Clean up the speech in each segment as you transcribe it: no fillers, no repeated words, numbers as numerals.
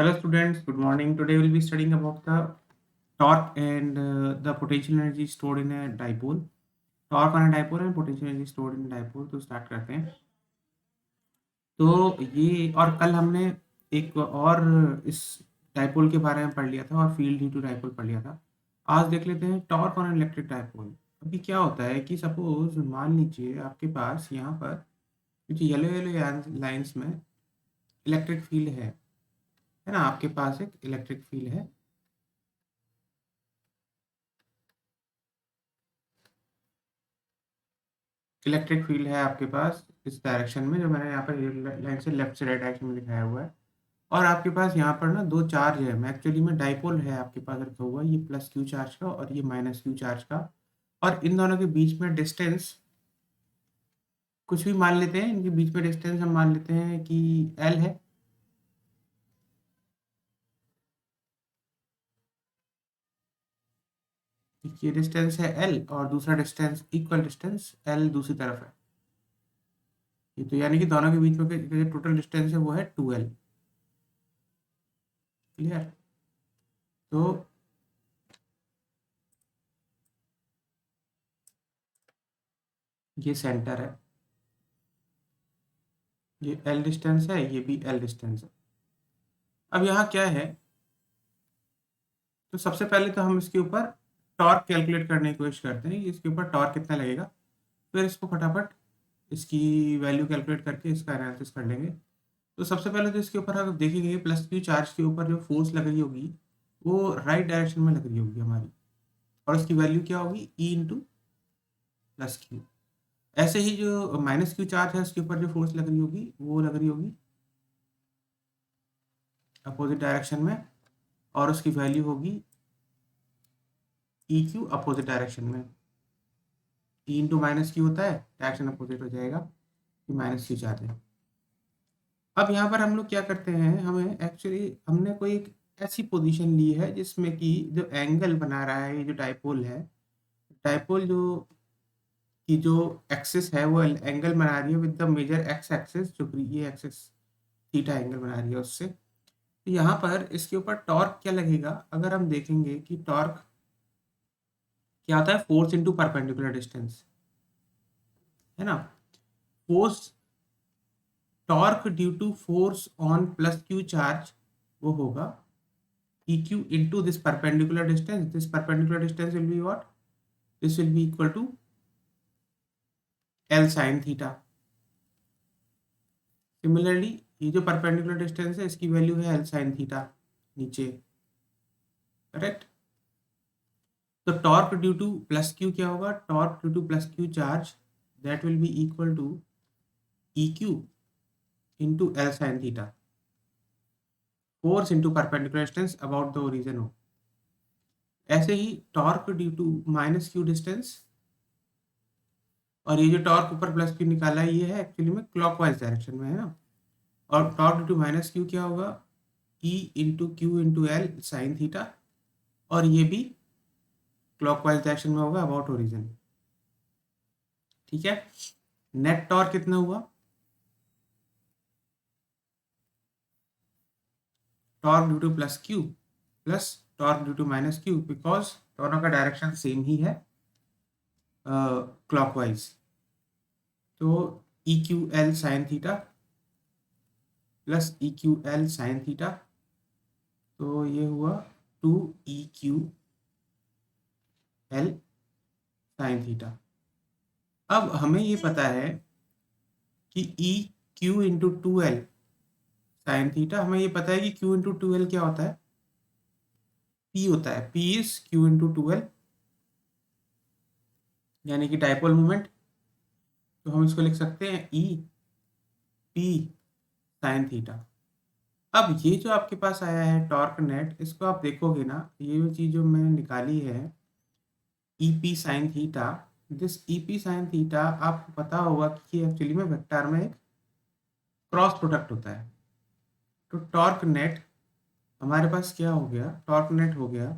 Hello students, good morning. Today we'll be studying about the torque and the potential energy stored in a dipole. Torque on a dipole and potential energy stored in a dipole. तो start करते हैं. तो ये और कल हमने एक और इस डाइपोल के बारे में पढ़ लिया था और फील्ड ड्यू टू डाइपोल पढ़ लिया था. आज देख लेते हैं टॉर्क ऑन इलेक्ट्रिक डाइपोल. अभी क्या होता है कि सपोज मान लीजिए आपके पास यहाँ पर कुछ येलो येलो लाइंस में इलेक्ट्रिक फील्ड है ना. आपके पास एक इलेक्ट्रिक फील्ड है. इलेक्ट्रिक फील्ड है आपके पास इस डायरेक्शन में, जो मैंने यहाँ पर लाइन से लेफ्ट से राइट डायरेक्शन में दिखाया हुआ है. और आपके पास यहाँ पर ना दो चार्ज है. मैं एक्चुअली में डाइपोल है आपके पास रखा हुआ है, ये प्लस क्यू चार्ज का और ये माइनस क्यू चार्ज का. और इन दोनों के बीच में डिस्टेंस कुछ भी मान लेते हैं. इनके बीच में डिस्टेंस हम मान लेते हैं कि एल है. ये डिस्टेंस है एल और दूसरा डिस्टेंस इक्वल डिस्टेंस एल दूसरी तरफ है. ये तो यानी कि दोनों के बीच में जो टोटल डिस्टेंस है वो है 2L. क्लियर. तो ये सेंटर है, ये L डिस्टेंस है, ये भी L डिस्टेंस है. अब यहाँ क्या है, तो सबसे पहले तो हम इसके ऊपर टॉर्क कैलकुलेट करने की कोशिश करते हैं. इसके ऊपर टॉर्क कितना लगेगा, फिर इसको फटाफट इसकी वैल्यू कैलकुलेट करके इसका एनालिसिस कर लेंगे. तो सबसे पहले तो इसके ऊपर आप देखेंगे प्लस क्यू चार्ज के ऊपर जो फोर्स लग रही होगी वो राइट डायरेक्शन में लग रही होगी हमारी, और उसकी वैल्यू क्या होगी ई इंटू प्लस क्यू. ऐसे ही जो माइनस क्यू चार्ज है उसके ऊपर जो फोर्स लग रही होगी वो लग रही होगी अपोजिट डायरेक्शन में, और उसकी वैल्यू होगी ई क्यू अपोजिट डायरेक्शन में. ई इंटू माइनस क्यू होता है, डायरेक्शन अपोजिट हो जाएगा कि माइनस क्यू चार्ज है. अब यहाँ पर हम लोग क्या करते हैं, हमें एक्चुअली हमने कोई एक ऐसी पोजीशन ली है जिसमें कि जो एंगल बना रहा है, ये जो डाइपोल है, डाइपोल जो एक्सिस है वो एंगल बना रही है with the major X axis, जो ये एक्सिस थीटा एंगल बना रही है उससे. तो यहाँ पर इसके ऊपर टॉर्क क्या लगेगा, अगर हम देखेंगे कि टॉर्क क्या होता है, फोर्स इंटू परपेंडिकुलर डिस्टेंस है ना. Force torque due to force on plus Q charge वो होगा E Q into this perpendicular distance. This perpendicular distance will be what, this will be equal to L sine theta. Similarly ये जो perpendicular distance है इसकी value है L sine theta नीचे. Correct. तो torque due to plus Q क्या होगा, torque due to plus Q charge that will be equal to E Q into L sine theta. Force into perpendicular distance about the origin हो. ऐसे ही torque due to minus Q distance, और ये जो torque ऊपर plus Q निकाला है ये है एक्चुअली में क्लॉकवाइज डायरेक्शन में है ना. और torque due to minus Q क्या होगा, E into Q into L sine theta, और ये भी क्लॉकवाइज डायरेक्शन में होगा अबाउट ओरिजिन. ठीक है. नेट टॉर्क कितना हुआ, torque due to plus Q plus torque due to minus Q, because दोनों का डायरेक्शन सेम ही है क्लॉकवाइज. तो E Q L sine theta plus E Q L sine theta, तो ये हुआ 2EQ एल साइन थीटा. अब हमें ये पता है कि ई Q into two L sine theta, हमें ये पता है कि क्यू इंटू टू एल क्या होता है, पी होता है. P is Q into two L, यानी कि डाइपोल मोमेंट. तो हम इसको लिख सकते हैं ई पी साइन थीटा. अब ये जो आपके पास आया है टॉर्क नेट, इसको आप देखोगे ना, ये जो चीज़ जो मैंने निकाली है E P sine theta, this E P sine theta आपको पता होगा कि एक्चुअली में वेक्टर में एक क्रॉस प्रोडक्ट होता है. तो टॉर्क नेट हमारे पास क्या हो गया, टॉर्क नेट हो गया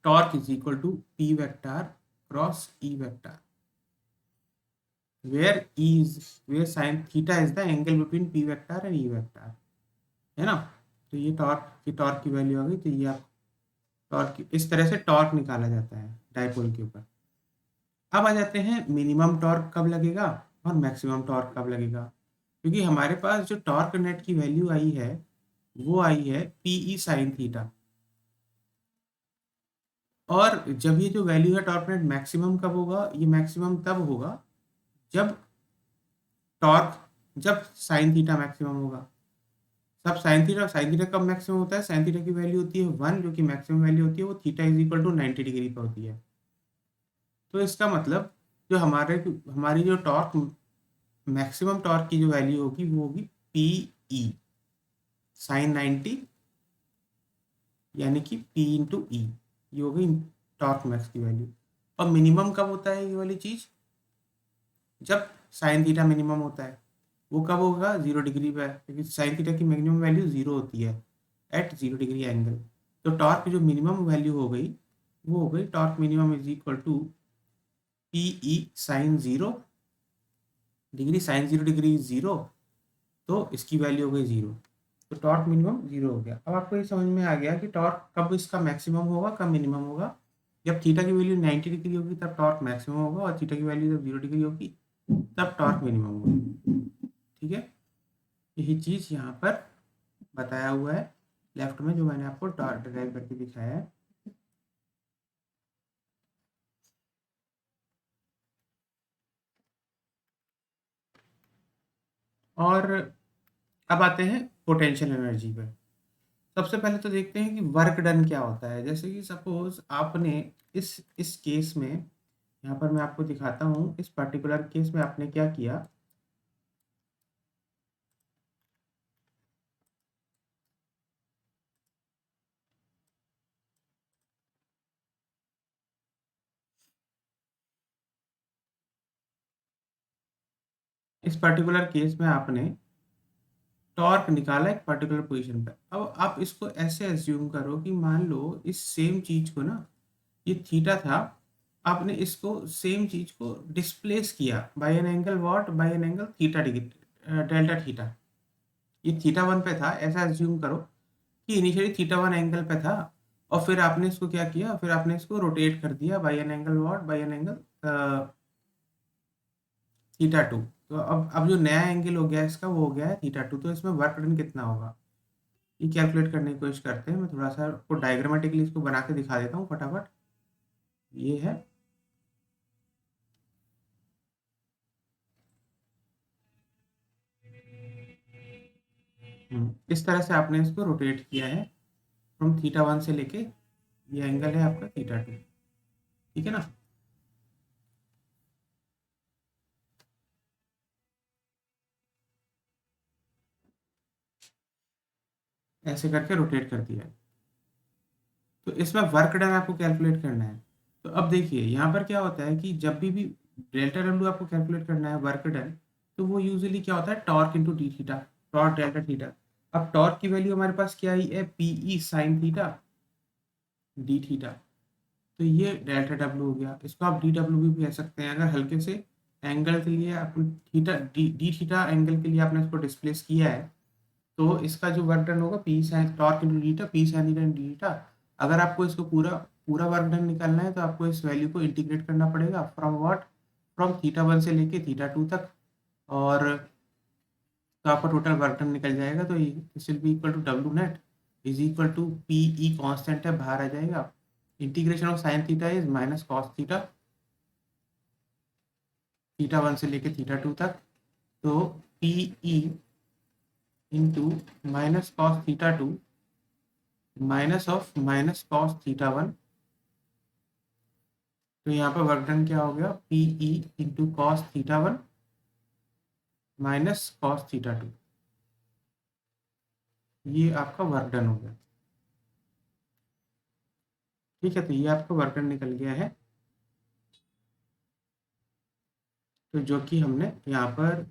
torque is equal to P vector cross E vector, where sin theta is the angle between p vector and e vector. है ना। तो ये टॉर्क की वैल्यू आ गई। तो ये आप टॉर्क, इस तरह से टॉर्क निकाला जाता है डायपोल के ऊपर। अब आ जाते हैं मिनिमम टॉर्क कब लगेगा और मैक्सिमम टॉर्क कब लगेगा। क्योंकि हमारे पास जो टॉर्क नेट की वैल्यू आई है वो आई है पीई साइन थीटा। और जब ये जो वैल्यू है टॉर्क नेट मैक्सिमम कब होगा, ये मैक्सिमम तब होगा जब टॉर्क, जब साइन थीटा मैक्सिमम होगा। सब साइन थीटा कब मैक्सिमम होता है, साइन थीटा की वैल्यू होती है 1, जो कि मैक्सिमम वैल्यू होती है वो theta is equal to 90 degree पर होती है। तो इसका मतलब जो हमारी जो टॉर्क, मैक्सिमम टॉर्क की जो वैल्यू होगी वो होगी पी ई साइन 90, यानी कि पी इंटू ई, ये हो गई टॉर्क मैक्स की वैल्यू। और मिनिमम कब होता है ये वाली चीज, जब साइन थीटा मिनिमम होता है। वो कब होगा, 0 डिग्री पे, क्योंकि साइन थीटा की मिनिमम वैल्यू 0 होती है एट 0 डिग्री एंगल। तो टॉर्क की जो मिनिमम वैल्यू हो गई वो हो गई torque minimum is equal to P E sine 0 degree, sine 0 degree 0, तो इसकी वैल्यू हो गई 0। तो टॉर्क मिनिमम 0 हो गया। अब आपको ये समझ में आ गया कि टॉर्क कब इसका मैक्सिमम होगा कब मिनिमम होगा। जब थीटा की वैल्यू 90 डिग्री होगी तब टॉर्क मैक्सिमम होगा, और थीटा की वैल्यू जब 0 डिग्री होगी तब टॉर्क मिनिमम होगा। ठीक है, यही चीज यहाँ पर बताया हुआ है लेफ्ट में, जो मैंने आपको ड्राइव करके दिखाया है। और अब आते हैं पोटेंशियल एनर्जी पे। सबसे पहले तो देखते हैं कि वर्क डन क्या होता है। जैसे कि सपोज आपने इस केस में, यहाँ पर मैं आपको दिखाता हूँ, इस पर्टिकुलर केस में आपने क्या किया। इस पर्टिकुलर केस में आपने टॉर्क निकाला एक पर्टिकुलर पोजीशन पे। अब आप इसको ऐसे एज्यूम करो कि मान लो इस सेम चीज को ना, ये थीटा था, आपने इसको सेम चीज को डिस्प्लेस किया by an angle what, by an angle theta degree, delta theta. ये थीटा 1 पे था, ऐसा एज्यूम करो कि इनिशियली थीटा 1 एंगल पे था, और फिर आपने इसको क्या किया, फिर आपने इसको रोटेट कर दिया by an angle what, by an angle theta 2। तो अब जो नया एंगल हो गया इसका वो हो गया है थीटा 2। तो इसमें वर्क डन कितना होगा ये कैलकुलेट करने की कोशिश करते हैं। मैं थोड़ा सा आपको डायग्रामेटिकली इसको बना के दिखा देता हूँ फटाफट। ये है, इस तरह से आपने इसको रोटेट किया है फ्रॉम थीटा 1 से लेके, ये एंगल है आपका थीटा 2। ठीक है ना। ऐसे करके रोटेट कर दिया है। तो इसमें वर्क डन आपको कैलकुलेट करना है। तो अब देखिए यहाँ पर क्या होता है कि जब भी डेल्टा डब्ल्यू आपको कैलकुलेट करना है वर्क डन, तो वो यूजुअली क्या होता है torque into D theta, torque delta theta. अब टॉर्क की वैल्यू हमारे पास क्या आई है, PE sine theta D theta. तो ये डेल्टा डब्ल्यू हो गया। इसको आप डी डब्ल्यू भी कह सकते हैं। अगर हल्के से एंगल के लिए आप थीटा डी थीटा एंगल के लिए आपने इसको डिस्प्लेस किया है, तो इसका जो वर्क डन होगा P sine torque into D theta, P sine theta D theta. अगर आपको इसको पूरा पूरा वर्क डन निकालना है तो आपको इस वैल्यू को इंटीग्रेट करना पड़ेगा फ्रॉम व्हाट, फ्रॉम थीटा 1 से लेके थीटा 2 तक। और तो आपका टोटल वर्क डन निकल जाएगा। तो this will be equal to W net is equal to P E, constant है बाहर आ जाएगा। Integration of sine theta is minus cos theta, theta 1 से लेके थीटा 2 तक। तो P E into minus cos theta 2 minus of minus cos theta 1। तो यहाँ पर वर्क डन क्या हो गया, P E into cos theta 1 minus cos theta 2। ये आपका वर्क डन हो गया। ठीक है, तो ये आपका वर्क डन निकल गया है। तो जो कि हमने यहाँ पर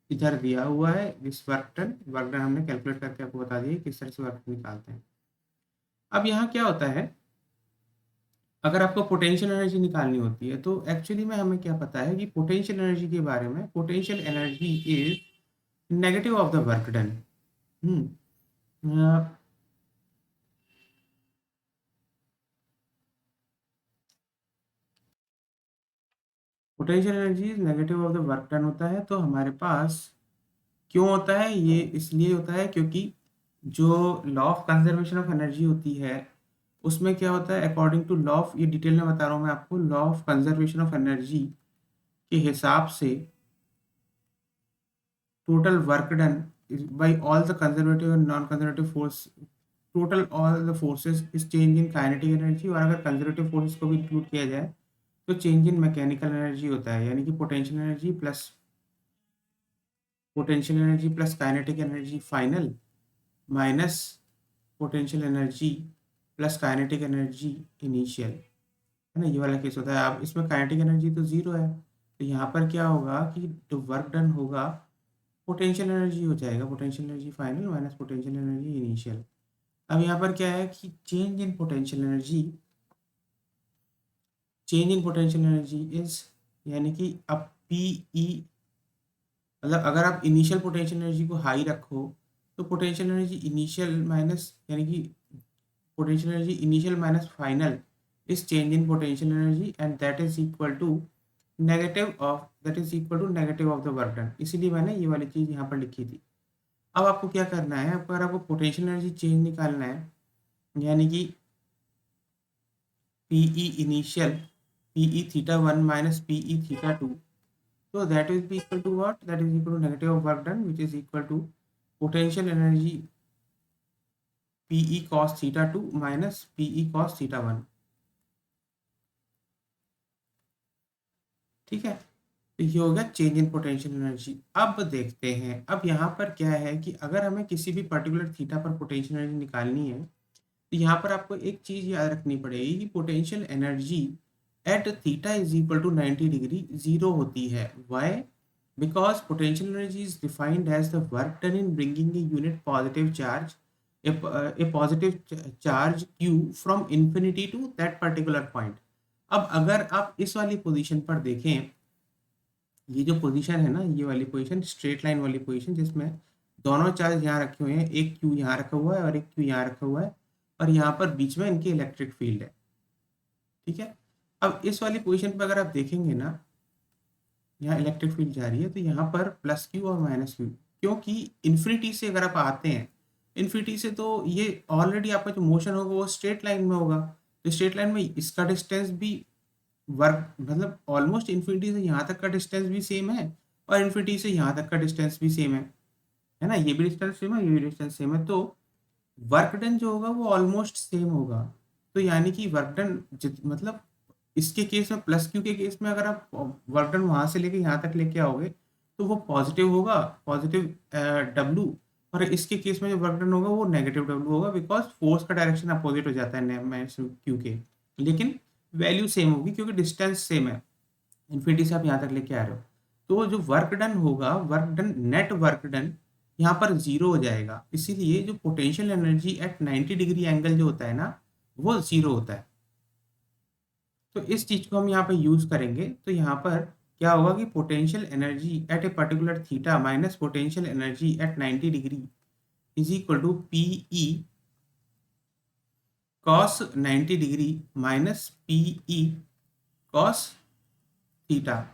इधर दिया हुआ है इस वर्क डन हमने कैलकुलेट करके आपको बता दिया किस तरह से वर्क निकालते हैं। अब यहाँ क्या होता है, अगर आपको पोटेंशियल एनर्जी निकालनी होती है तो एक्चुअली में हमें क्या पता है कि पोटेंशियल एनर्जी के बारे में, potential energy is negative of the work done. Potential energy negative of the work done होता है। तो हमारे पास क्यों होता है ये? इसलिए होता है क्योंकि जो law of conservation of energy होती है उसमें क्या होता है, अकॉर्डिंग टू लॉ ऑफ, ये डिटेल में बता रहा हूँ मैं आपको, law of conservation of energy के हिसाब से total work done is by all the conservative and non-conservative force, total all the forces is change in kinetic energy। और अगर कंजर्वेटिव फोर्सेस को भी इंक्लूड किया जाए तो चेंज इन मैकेनिकल एनर्जी होता है, यानी कि potential energy plus kinetic energy final minus potential energy plus kinetic energy initial, है ना। ये वाला केस होता है। अब इसमें काइनेटिक एनर्जी तो जीरो है, तो यहाँ पर क्या होगा कि जो वर्क डन होगा पोटेंशियल एनर्जी हो जाएगा, potential energy final minus potential energy initial. अब यहाँ पर क्या है कि change in potential energy, change in potential energy is, यानी कि अब पीई, मतलब अगर आप इनिशियल पोटेंशियल एनर्जी को हाई रखो तो पोटेंशियल एनर्जी इनिशियल माइनस, यानी कि potential energy initial minus final is change in potential energy and that is equal to negative of the work done. इसीलिए मैंने ये वाली चीज़ यहाँ पर लिखी थी। अब आपको क्या करना है, अगर आपको पोटेंशियल एनर्जी चेंज निकालना है, यानी कि PE initial, PE theta one minus PE theta two, तो that is equal to what, that is equal to negative of work done which is equal to potential energy PE cos theta two minus PE cos theta one. ठीक है, तो ये हो गया change in potential energy. अब देखते हैं, अब यहाँ पर क्या है कि अगर हमें किसी भी पर्टिकुलर थीटा पर पोटेंशियल एनर्जी निकालनी है तो यहाँ पर आपको एक चीज़ याद रखनी पड़ेगी कि potential energy at theta is equal to 90 degree zero होती है। Why? Because potential energy is defined as the work done in bringing a unit positive charge, a positive charge Q from infinity to that particular point. अब अगर आप इस वाली position पर देखें, ये जो पोजीशन है ना, ये वाली पोजीशन स्ट्रेट लाइन वाली पोजीशन जिसमें दोनों चार्ज यहाँ रखे हुए हैं, एक क्यू यहाँ रखा हुआ है और एक क्यू यहाँ रखा हुआ है, और यहाँ पर बीच में इनकी इलेक्ट्रिक फील्ड है। ठीक है, अब इस वाली पोजीशन पर अगर आप देखेंगे ना, यहाँ इलेक्ट्रिक फील्ड जा रही है, तो यहाँ पर प्लस क्यू और माइनस क्यू, क्योंकि इन्फिनिटी से अगर आप आते हैं, इन्फिनिटी से तो ये ऑलरेडी आपका जो मोशन होगा वो स्ट्रेट लाइन में होगा, तो स्ट्रेट लाइन में इसका डिस्टेंस भी वर्क, मतलब ऑलमोस्ट इन्फिनिटी से यहाँ तक का डिस्टेंस भी सेम है और इन्फिनिटी से यहाँ तक का डिस्टेंस भी सेम है ना, ये भी डिस्टेंस सेम है, ये भी डिस्टेंस सेम है, तो वर्क डन जो होगा वो ऑलमोस्ट सेम होगा। तो यानी कि वर्क डन मतलब इसके केस में, प्लस क्यू के केस में अगर आप वर्क डन वहां से लेके यहाँ तक लेके आओगे तो वो पॉजिटिव होगा, पॉजिटिव डब्लू, और इसके केस में जो वर्क डन होगा वो नेगेटिव डब्लू होगा, बिकॉज फोर्स का डायरेक्शन अपोजिट हो जाता है माइनस क्यू के, लेकिन वैल्यू सेम होगी क्योंकि डिस्टेंस सेम है, इन्फिनिटी से आप यहाँ तक लेके आ रहे हो। तो जो वर्क डन होगा, work done, net work done यहाँ पर जीरो हो जाएगा, इसीलिए जो potential energy at 90 degree angle जो होता है ना वो जीरो होता है। तो इस चीज को हम यहाँ पे यूज करेंगे, तो यहाँ पर क्या होगा कि potential energy at a particular theta minus potential energy at 90 degree is equal to PE cos 90 degree minus PE cos theta.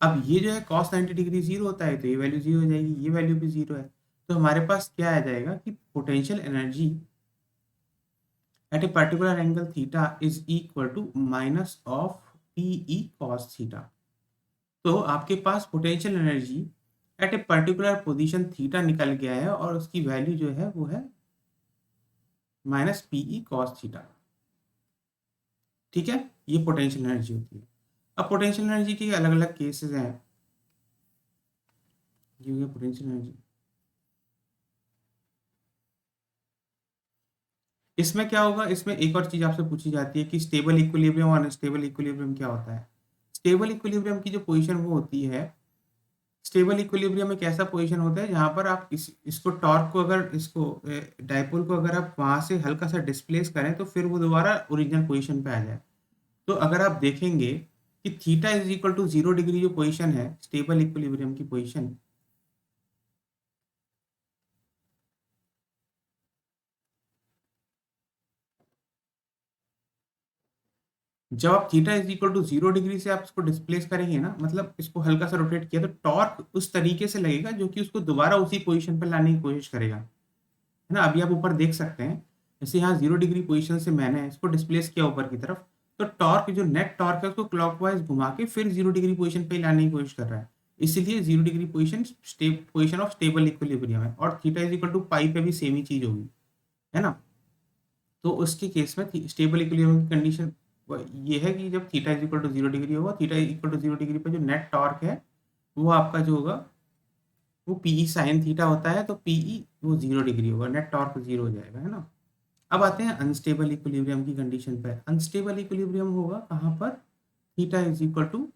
अब ये जो है कॉस 90 डिग्री जीरो होता है तो ये वैल्यू जीरो हो जाएगी, ये वैल्यू भी जीरो है, तो हमारे पास क्या आ जाएगा कि potential energy at a particular angle theta is equal to minus of PE cos theta. तो आपके पास potential energy at a particular position theta निकल गया है और उसकी वैल्यू जो है वो है माइनस पीई कॉस थीटा। ठीक है, ये पोटेंशियल एनर्जी होती है। अब पोटेंशियल एनर्जी के अलग अलग केसेस हैं, ये पोटेंशियल एनर्जी, इसमें क्या होगा, इसमें एक और चीज आपसे पूछी जाती है कि स्टेबल इक्विलिब्रियम और अनस्टेबल इक्विलिब्रियम क्या होता है। स्टेबल इक्विलिब्रियम की जो पोजीशन वो होती है, स्टेबल इक्विलिब्रियम एक ऐसा पोजीशन होता है जहां पर आप इसको टॉर्क को, अगर इसको डाइपोल को अगर आप वहां से हल्का सा डिस्प्लेस करें तो फिर वो दोबारा ओरिजिनल पोजीशन पे आ जाए। तो अगर आप देखेंगे कि theta is equal to 0 degree जो पोजीशन है स्टेबल इक्विलिब्रियम की पोजीशन, जब आप theta is equal to 0 degree से आप इसको डिस्प्लेस करेंगे ना, मतलब इसको हल्का सा रोटेट किया, तो टॉर्क उस तरीके से लगेगा जो कि उसको दोबारा उसी पोजीशन पर लाने की कोशिश करेगा, है ना। अभी आप ऊपर देख सकते हैं, जैसे यहाँ 0 डिग्री पोजीशन से मैंने इसको डिस्प्लेस किया ऊपर की तरफ, तो टॉर्क, जो नेट टॉर्क है, उसको क्लॉकवाइज घुमा के फिर 0 डिग्री पोजीशन पे लाने की कोशिश कर रहा है। इसलिए 0 degree position of stable equilibrium है, और थीटा इज इक्वल टू पाई पे भी सेम ही चीज होगी, है ना। तो उसके केस में स्टेबल इक्विलिब्रियम की कंडीशन ये है कि जब theta is equal to 0 degree होगा, theta is equal to 0 degree पर जो नेट टॉर्क है वो आपका जो होगा वो पीई साइन थीटा होता है, तो पीई वो 0 डिग्री होगा, नेट टॉर्क 0 हो जाएगा, है ना। अब आते हैं अनस्टेबल इक्विलिब्रियम की कंडीशन पर। अनस्टेबल इक्विलिब्रियम होगा कहाँ पर, theta is equal to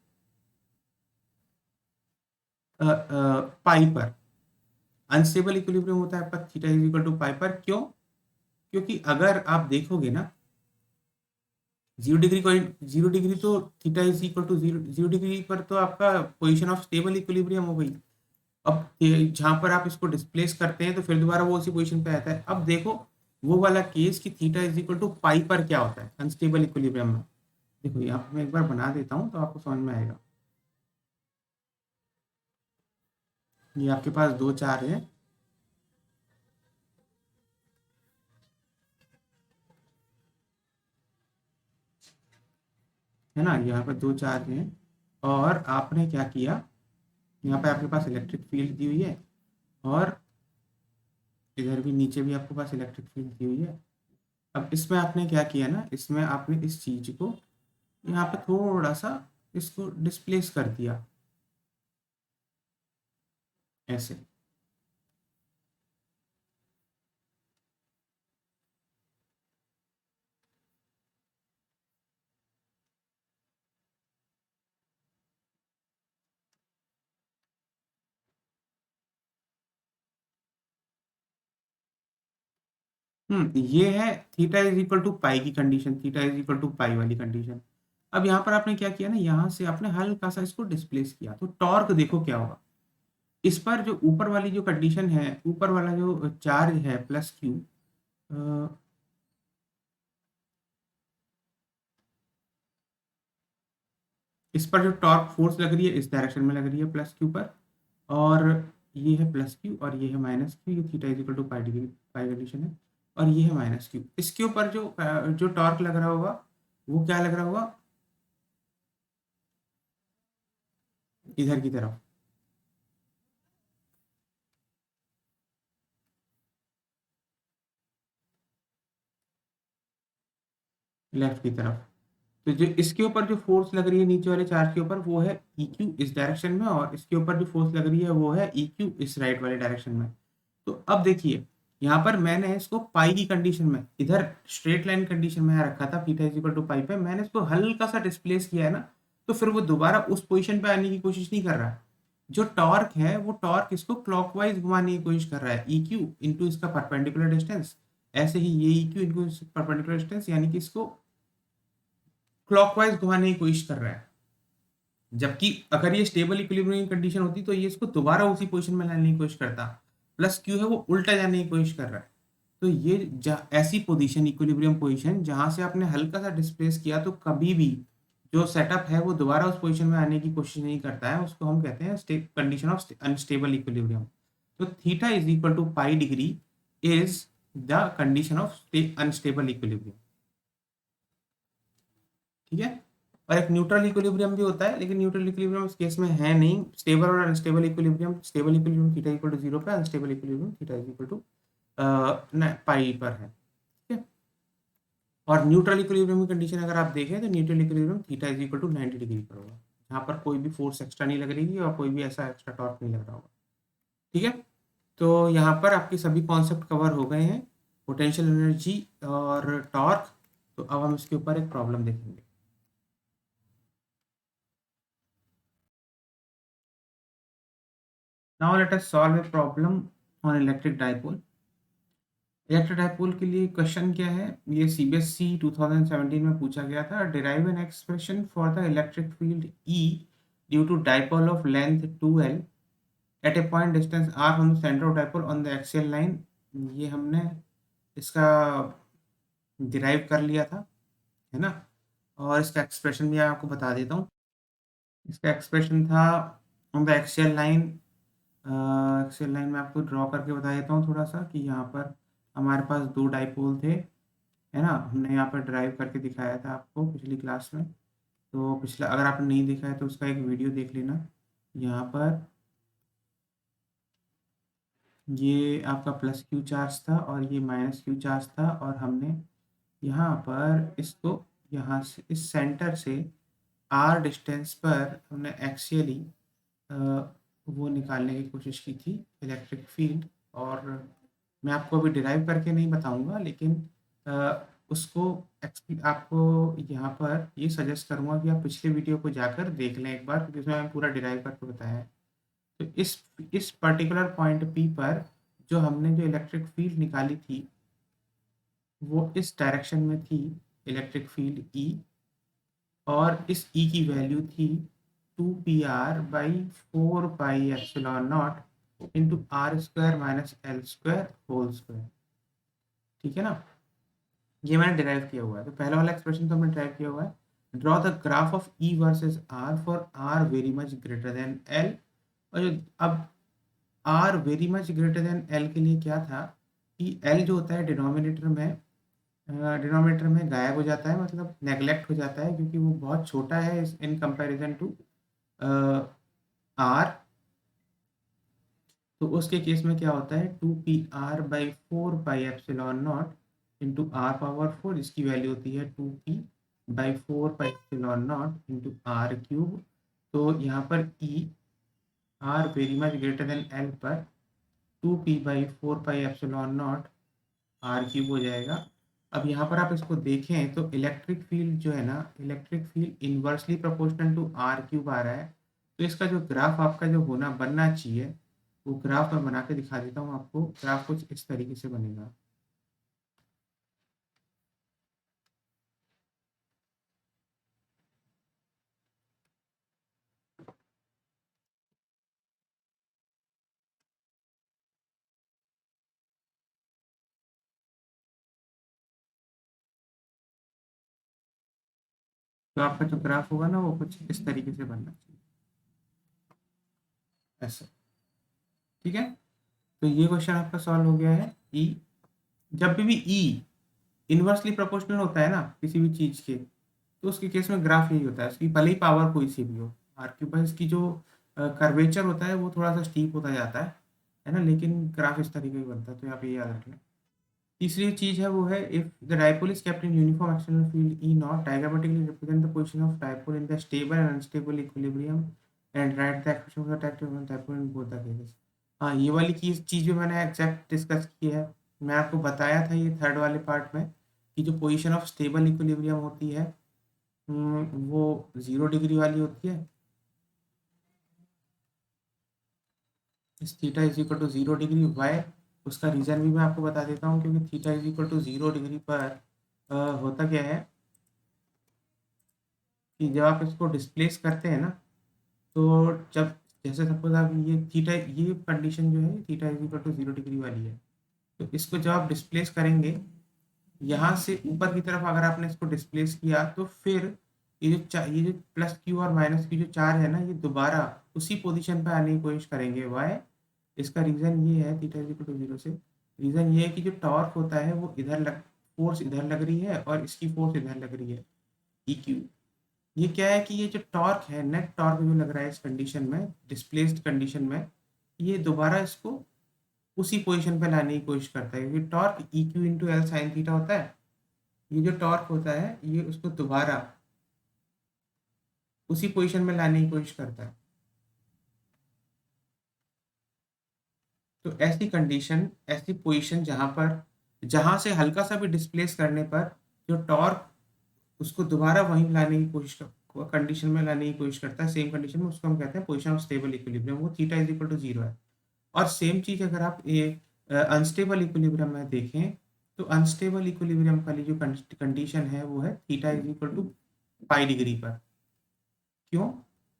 pi पर। अनस्टेबल इक्विलिब्रियम होता है आपका theta is equal to pi पर। क्यों? क्योंकि अगर आप देखोगे ना, 0 डिग्री तो theta is equal to 0 degree पर तो आपका पोजीशन ऑफ स्टेबल इक्विलिब्रियम हो गई। अब जहां पर आप इसको डिस्प्लेस करते हैं तो फिर दोबारा वो उसी पोजीशन पे आता है। अब देखो वो वाला केस कि theta is equal to pi पर क्या होता है अनस्टेबल इक्विलिब्रियम में। देखो यहाँ पर मैं एक बार बना देता हूँ तो आपको समझ में आएगा। ये आपके पास दो चार है, है ना, यहाँ पर दो चार्ज हैं, और आपने क्या किया, यहाँ पे आपके पास इलेक्ट्रिक फील्ड दी हुई है, और इधर भी नीचे भी आपके पास इलेक्ट्रिक फील्ड दी हुई है। अब इसमें आपने क्या किया ना, इसमें आपने इस चीज को यहाँ पे थोड़ा सा इसको डिस्प्लेस कर दिया ऐसे। ये है theta is equal to pi की condition, theta is equal to pi वाली कंडीशन। अब यहाँ पर आपने क्या किया ना, यहाँ से आपने हल्का सा इसको डिस्प्लेस किया, तो टॉर्क देखो क्या होगा। इस पर जो ऊपर वाली जो कंडीशन है, ऊपर वाला जो चार्ज है प्लस क्यू, इस पर जो टॉर्क फोर्स लग रही है इस डायरेक्शन में लग रही है प्लस क्यू पर, और ये है प्लस क्यू और ये है माइनस क्यू, ये theta is equal to pi degree, pi condition है, और ये है माइनस क्यू। इसके ऊपर जो जो टॉर्क लग रहा होगा वो क्या लग रहा होगा, इधर की तरफ, लेफ्ट की तरफ। तो जो इसके ऊपर जो फोर्स लग रही है नीचे वाले चार्ज के ऊपर वो है ई क्यू इस डायरेक्शन में, और इसके ऊपर जो फोर्स लग रही है वो है ई क्यू इस राइट वाले डायरेक्शन में। तो अब देखिए यहाँ पर मैंने इसको पाई की कंडीशन में, इधर स्ट्रेट लाइन कंडीशन में यहाँ रखा था थीटा इज इक्वल टू पाई पे, मैंने इसको हल्का सा डिस्प्लेस किया है ना, तो फिर वो दोबारा उस पोजीशन पे आने की कोशिश नहीं कर रहा। जो टॉर्क है वो टॉर्क इसको क्लॉकवाइज घुमाने की कोशिश कर रहा है, ई क्यू इंटू इसका परपेंडिकुलर डिस्टेंस, ऐसे ही ये ई क्यू इंटू परपेंडिकुलर डिस्टेंस, यानी कि इसको क्लॉकवाइज घुमाने की कोशिश कर रहा है। जबकि अगर ये स्टेबल इक्विलिब्रियम कंडीशन होती तो ये इसको दोबारा उसी पोजीशन में लाने की कोशिश करता, प्लस क्यू है वो उल्टा जाने की कोशिश कर रहा है। तो ये ऐसी पोजीशन, इक्विलिब्रियम पोजीशन जहां से आपने हल्का सा डिस्प्लेस किया, तो कभी भी जो सेटअप है वो दोबारा उस पोजीशन में आने की कोशिश नहीं करता है, उसको हम कहते हैं कंडीशन ऑफ अनस्टेबल इक्विलिब्रियम। तो theta is equal to pi degree is the condition of unstable equilibrium, ठीक है। और एक न्यूट्रल इक्विलिब्रियम भी होता है, लेकिन न्यूट्रल इक्विलिब्रियम इस केस में है नहीं। स्टेबल और unstable equilibrium, stable equilibrium theta equal to 0 पे, unstable equilibrium theta equal to pi पर है, ठीक है। और न्यूट्रल इक्विलिब्रियम की कंडीशन अगर आप देखें तो neutral equilibrium theta is equal to 90 degree पर होगा, जहाँ पर कोई भी फोर्स एक्स्ट्रा नहीं लग रही है और कोई भी ऐसा एक्स्ट्रा टॉर्क नहीं लग रहा होगा, ठीक है। तो यहाँ पर आपके सभी कॉन्सेप्ट कवर हो गए हैं, पोटेंशियल एनर्जी और टॉर्क। तो अब हम इसके ऊपर एक प्रॉब्लम देखेंगे। Now let us solve a problem on electric dipole. Electric dipole के लिए क्वेश्चन क्या है, ये सीबीएसई 2017 में पूछा गया था। Derive an expression for the electric field E due to dipole of length 2l at a point distance r from the centre of dipole on the axial line. ये हमने इसका डिराइव कर लिया था, है ना। और इसका एक्सप्रेशन भी आपको बता देता हूँ। इसका एक्सप्रेशन था ऑन द एक्सियल लाइन में आपको ड्रॉ करके बता देता हूँ थोड़ा-सा कि यहाँ पर हमारे पास 2 डाइपोल थे, है ना? हमने यहाँ पर ड्राइव करके दिखाया था आपको पिछली क्लास में। तो पिछला अगर आपने नहीं देखा है तो उसका एक वीडियो देख लेना। यहाँ पर ये आपका प्लस क्यू चार्ज था और ये माइनस क्यू चार्ज था और हमने यहाँ पर इसको यहाँ से इस सेंटर से आर डिस्टेंस पर हमने एक्सियली अ, वो निकालने की कोशिश की थी इलेक्ट्रिक फील्ड। और मैं आपको अभी डिराइव करके नहीं बताऊँगा, लेकिन उसको आपको यहाँ पर ये सजेस्ट करूँगा कि आप पिछले वीडियो को जाकर देख लें एक बार, क्योंकि उसमें मैंने पूरा डिराइव करके बताया है। तो इस पर्टिकुलर पॉइंट पी पर जो हमने जो इलेक्ट्रिक फील्ड निकाली थी, वो इस डायरेक्शन में थी, इलेक्ट्रिक फील्ड ई। और इस ई की वैल्यू थी 2pr/4πε0 into R square minus L square whole square. ठीक है ना? ये मैंने डिराइव किया हुआ है। तो पहला वाला एक्सप्रेशन तो हमने डिराइव किया हुआ है। Draw the graph of E versus R for R very much greater than L. और जो अब R very much greater than L के लिए क्या था कि एल जो होता है डिनोमिनेटर में गायब हो जाता है, मतलब नेग्लेक्ट हो जाता है, क्योंकि वो बहुत छोटा है इन कंपैरिजन टू आर। तो उसके केस में क्या होता है 2pr/4πε0 इंटू आर पावर 4, इसकी वैल्यू होती है 2p/4πε0 इंटू आर क्यूब। तो यहाँ पर E R very much greater than L पर 2p/4πε0 आर क्यूब हो जाएगा। अब यहाँ पर आप इसको देखें तो इलेक्ट्रिक फील्ड जो है ना, electric field inversely proportional to R cube आ रहा है। तो इसका जो ग्राफ आपका जो बनना चाहिए, वो ग्राफ मैं बना के दिखा देता हूँ आपको। ग्राफ कुछ इस तरीके से बनेगा। तो आपका जो ग्राफ होगा ना, वो कुछ इस तरीके से बनना चाहिए, ऐसे। ठीक है? तो ये क्वेश्चन आपका सॉल्व हो गया है। ई, जब भी ई इन्वर्सली प्रोपोर्शनल होता है ना किसी भी चीज के, तो उसके केस में ग्राफ यही होता है। उसकी भले ही पावर कोई सी भी हो, आर क्यूब पर इसकी जो कर्वेचर होता है वो थोड़ा सा स्टीप होता जाता है ना, लेकिन ग्राफ इस तरीके का बनता है। तो यहाँ पे याद रखना। तीसरी चीज है वो है, if the dipole is kept in uniform external field E not, diagrammatically represent the position of dipole in the stable and unstable equilibrium and right the expression for the dipole in both the cases. हाँ, ये वाली चीज भी मैंने exact discuss की है। मैं आपको बताया था ये थर्ड वाले पार्ट में कि जो पोजीशन ऑफ स्टेबल इक्विलिब्रियम होती है, वो 0 डिग्री वाली होती है। इस theta is equal to 0 degree why, उसका रीज़न भी मैं आपको बता देता हूँ। क्योंकि theta is equal to 0 degree पर होता क्या है कि जब आप इसको डिस्प्लेस करते हैं ना, तो जब जैसे सपोज आप ये कंडीशन जो है theta is equal to 0 degree वाली है, तो इसको जब आप डिस्प्लेस करेंगे यहाँ से ऊपर की तरफ, अगर आपने इसको डिस्प्लेस किया तो फिर ये जो प्लस क्यू और माइनस क्यू जो चार्ज है ना, ये दोबारा उसी पोजीशन पे आने की कोशिश करेंगे। वाई? इसका रीज़न ये है, थीटा इज इक्वल टू 0 से, रीज़न ये है कि जो टॉर्क होता है वो फोर्स इधर लग रही है और इसकी फोर्स इधर लग रही है, ई क्यू। ये क्या है कि ये जो टॉर्क है, नेट टॉर्क जो लग रहा है इस कंडीशन में, डिस्प्लेस्ड कंडीशन में, ये दोबारा इसको उसी पोजीशन पे लाने की कोशिश करता है। क्योंकि टॉर्क ई Q into L sine theta होता है। ये जो टॉर्क होता है ये उसको दोबारा उसी पोजीशन में लाने की कोशिश करता है। तो ऐसी कंडीशन, ऐसी पोजीशन जहां से हल्का सा भी डिस्प्लेस करने पर जो टॉर्क उसको दोबारा वहीं लाने की कंडीशन में लाने की कोशिश करता है, सेम कंडीशन में, उसको हम कहते हैं पोजीशन ऑफ स्टेबल इक्विलिब्रियम। वो थीटा इज इक्वल टू 0 है। और सेम चीज अगर आप ये अनस्टेबल इक्विलिब्रियम में देखें, तो अनस्टेबल इक्विलिब्रियम वाली जो कंडीशन है वो है theta is equal to pi degree पर। क्यों?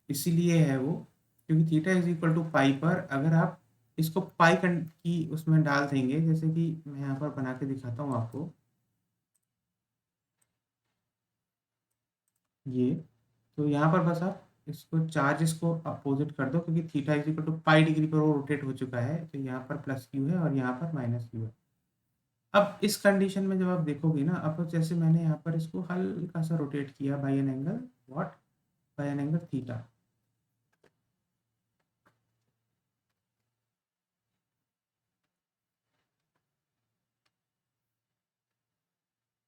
इसीलिए है वो क्योंकि theta is equal to pi पर अगर आप इसको पाई की उसमें डाल देंगे, जैसे कि मैं यहाँ पर बना के दिखाता हूँ आपको। ये तो यहाँ पर बस आप इसको चार्ज को अपोजिट कर दो, क्योंकि theta is equal to pi degree पर वो रोटेट हो चुका है, तो यहाँ पर प्लस क्यू है और यहाँ पर माइनस क्यू है। अब इस कंडीशन में जब आप देखोगे ना, अब जैसे मैंने यहाँ पर इसको हल्का सा रोटेट किया by an angle what, by an angle theta.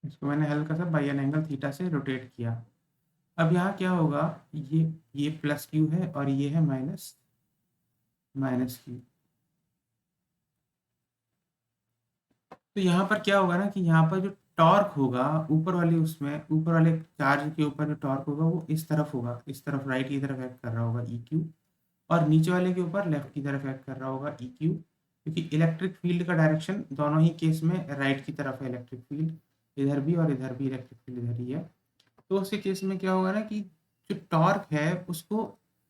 इसको मैंने हल्का सा बाय एन एंगल थीटा से रोटेट किया। अब यहाँ क्या होगा, ये प्लस क्यू है और ये है माइनस माइनस क्यू। तो यहाँ पर क्या होगा ना कि यहाँ पर जो टॉर्क होगा ऊपर वाली, उसमें ऊपर वाले चार्ज के ऊपर जो टॉर्क होगा वो इस तरफ होगा, इस तरफ राइट की तरफ एक्ट कर रहा होगा ई क्यू, और नीचे वाले के ऊपर लेफ्ट की तरफ एक्ट कर रहा होगा ई क्यू, क्योंकि इलेक्ट्रिक फील्ड का डायरेक्शन दोनों ही केस में राइट की तरफ है। इलेक्ट्रिक फील्ड इधर भी और इधर भी इलेक्ट्रिक फील्ड इधर ही है। तो उसके केस में क्या होगा ना कि जो टॉर्क है उसको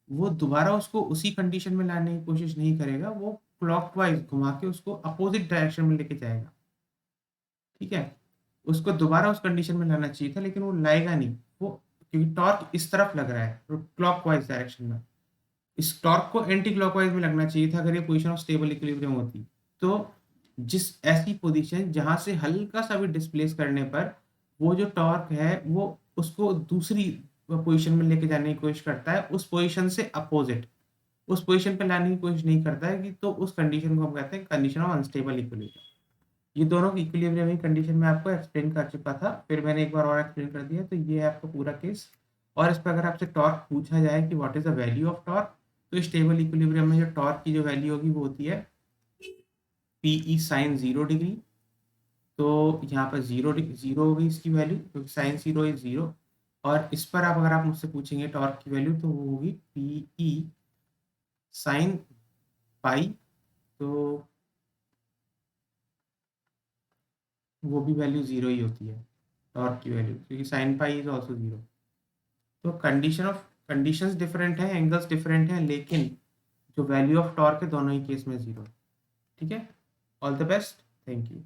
वो दोबारा उसको उसी कंडीशन में लाने की कोशिश नहीं करेगा, वो क्लॉकवाइज घुमा के उसको अपोजिट डायरेक्शन में लेके जाएगा। ठीक है, उसको दोबारा उस कंडीशन में लाना चाहिए था, लेकिन वो लाएगा नहीं वो, क्योंकि टॉर्क इस तरफ लग रहा है क्लॉकवाइज डायरेक्शन में। इस टॉर्क को एंटी क्लॉकवाइज में लगना चाहिए था अगर ये पोजीशन ऑफ स्टेबल इक्विलिब्रियम होती। तो जिस ऐसी पोजीशन जहां से हल्का सा भी डिस्प्लेस करने पर वो जो टॉर्क है वो उसको दूसरी पोजीशन में लेके जाने की कोशिश करता है, उस पोजीशन से अपोजिट उस पोजीशन पे लाने की कोशिश नहीं करता है कि, तो उस कंडीशन को हम कहते हैं कंडीशन ऑफ अनस्टेबल इक्विलिब्रियम। ये दोनों की इक्विलिब्रियम की कंडीशन में आपको एक्सप्लेन कर चुका था, फिर मैंने एक बार और एक्सप्लेन कर दिया। तो ये है आपका पूरा केस। और इस पर अगर आपसे टॉर्क पूछा जाए कि what is the value of torque, तो स्टेबल इक्विलिब्रियम में जो टॉर्क की जो वैल्यू होगी वो होती है पीई साइन 0 डिग्री। तो यहाँ पर जीरो होगी इसकी वैल्यू, क्योंकि साइन 0 इज 0। और इस पर आप अगर आप मुझसे पूछेंगे टॉर्क की वैल्यू, तो वो होगी पीई साइन पाई। तो वो भी वैल्यू 0 ही होती है टॉर्क की वैल्यू, क्योंकि साइन पाई इज ऑल्सो 0। तो कंडीशंस डिफरेंट है, एंगल्स डिफरेंट हैं, लेकिन जो वैल्यू ऑफ टॉर्क है दोनों ही केस में 0। ठीक है, all the best, thank you.